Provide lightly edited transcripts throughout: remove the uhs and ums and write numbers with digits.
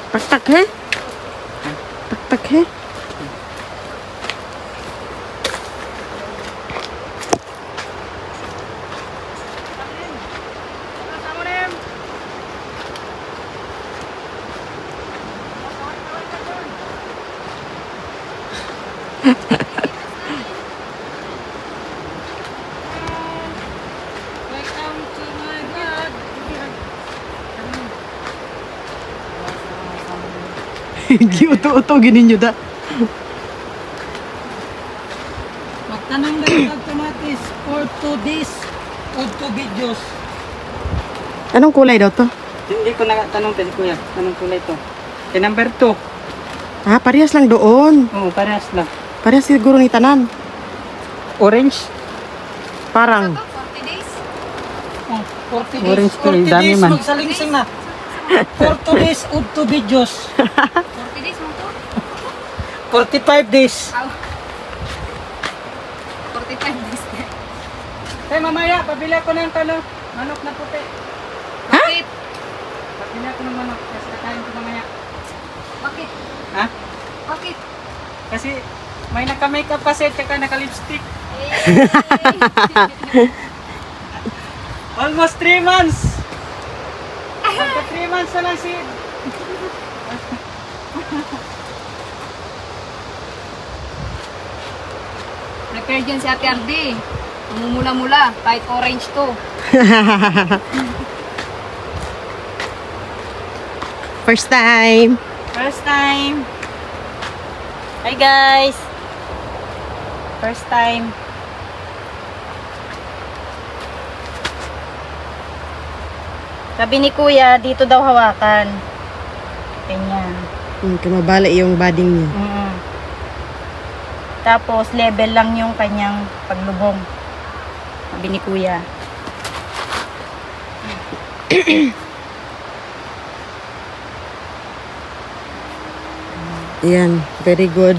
Tak-tak he? Tak-tak he? Giuto-uto gini nyo da. Magtanong na yung kamatis for 2 days or 2 videos. Anong kulay daw to? Hindi ko nakatanong kasi kuya. Anong kulay to? Okay, number 2. Ah, parehas lang doon. Oo, parehas lang. Parehas siguro ni tanan. Orange? Parang. 40 days? Oh, 40 days. Orange to, 40 dami days man. magsalingsing na. For 2 days or 2 videos. 40 days mo to? 45 days. Ow. 45 days na. Hey, mamaya, pabili ako ng manok na puti. Bakit? Pabili ako ng manok kasi kakain ko mamaya. Bakit? Ha? Bakit? Kasi may naka-makeup kasi at saka naka-lipstick. Almost 3 months. Magka 3 months na lang si... Prepare dyan si Ate Ardi. Mamumula-mula. Kahit orange to. First time. First time. Hi guys. First time. Sabi ni kuya, dito daw hawakan. Ganyan. Kumabala yung bading niya. Tapos level lang yung kanyang paglubong. Sabi ni kuya. Ayan, very good.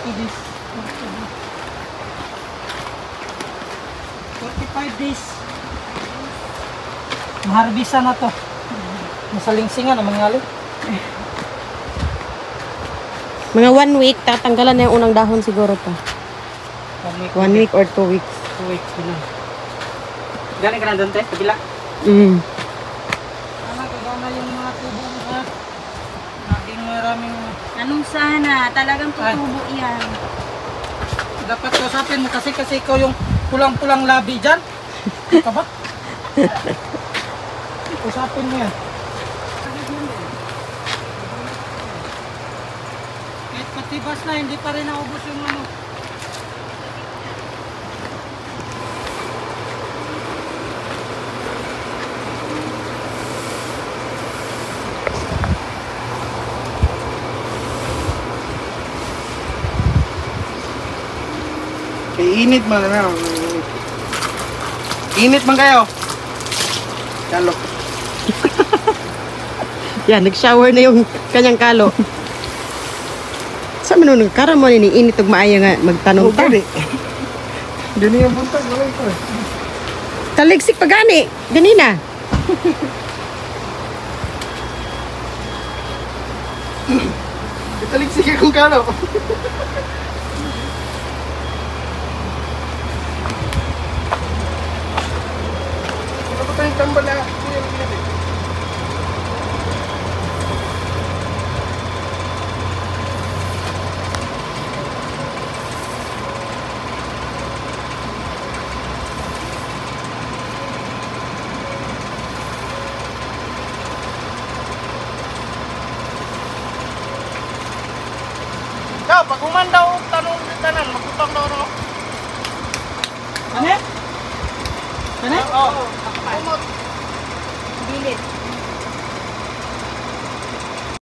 Days. 45 days. Maharbisa na to. Masalingsingan ang mangyali. Mga 1 week, tatanggalan na yung unang dahon siguro to. 1 week or 2 weeks. 2 weeks na. Galing ka na doon, te? Kabila? Gagana yung mga tubo mo, ha? Naging maraming... Anong sana? Talagang tutubo yan. Dapat usapin mo kasi ikaw yung pulang-pulang labi dyan. Ano ka ba? Usapin mo yan. Kahit patibas na, hindi pa rin naubos yung ano. Init man na. Init man kayo. Kalo. Yan, nag-shower na yung kanyang kalo. Sa manunong karamon ni init ug maayo nga magtanong ta. Dili yung buntag wala ito. Taligsik pa gani. Ganina. Italigsik akong kalo. Ano tayong tambal na? Pag umandaw, tanong tanan, magutang daw no? Ano? Ano? Oo. Bilit.